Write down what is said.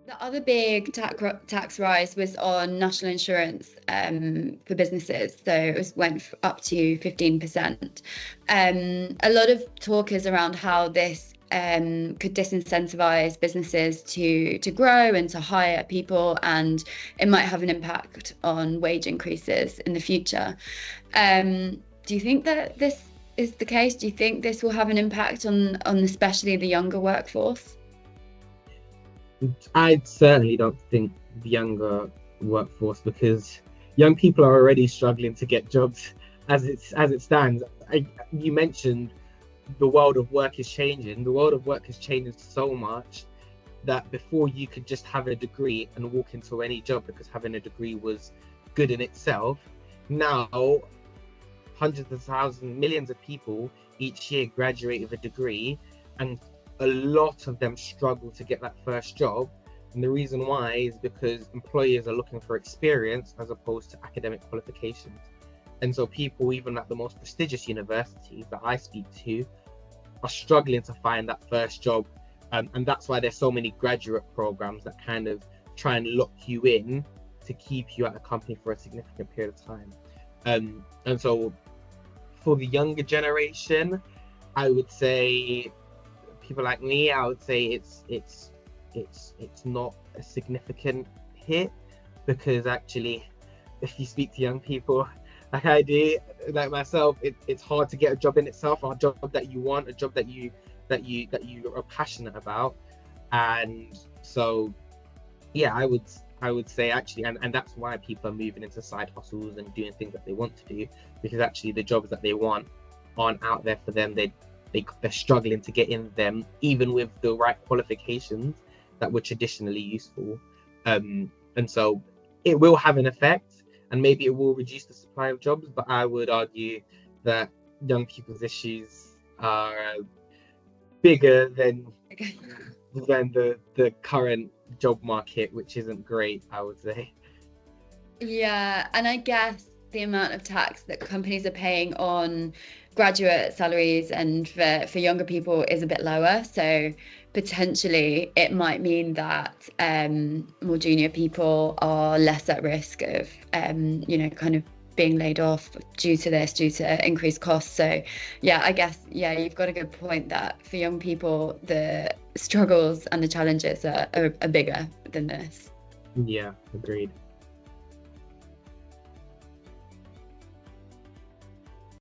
The other big tax rise was on national insurance for businesses. So went up to 15%. A lot of talk is around how this could disincentivize businesses to grow and to hire people, and it might have an impact on wage increases in the future. Do you think that this is the case? Do you think this will have an impact on especially the younger workforce? I certainly don't think the younger workforce, because young people are already struggling to get jobs as it stands. You mentioned the world of work is changing. The world of work is changing so much that before you could just have a degree and walk into any job because having a degree was good in itself. Now, hundreds of thousands, millions of people each year graduate with a degree, and a lot of them struggle to get that first job. And the reason why is because employers are looking for experience as opposed to academic qualifications. And so people, even at the most prestigious universities that I speak to, are struggling to find that first job. And that's why there's so many graduate programs that kind of try and lock you in to keep you at a company for a significant period of time. And so for the younger generation, I would say people like me, I would say it's not a significant hit, because actually, if you speak to young people like I do, like myself, it's hard to get a job in itself, or a job that you want, a job that you are passionate about. And so yeah, I would say actually, and that's why people are moving into side hustles and doing things that they want to do, because actually the jobs that they want aren't out there for them. They're struggling to get in them, even with the right qualifications that were traditionally useful. And so it will have an effect, and maybe it will reduce the supply of jobs, but I would argue that young people's issues are bigger than the current job market, which isn't great, I would say. Yeah, and I guess the amount of tax that companies are paying on graduate salaries and for younger people is a bit lower. So potentially it might mean that more junior people are less at risk of kind of being laid off due to increased costs. So yeah, I guess, yeah, you've got a good point that for young people, the struggles and the challenges are bigger than this. Yeah, agreed.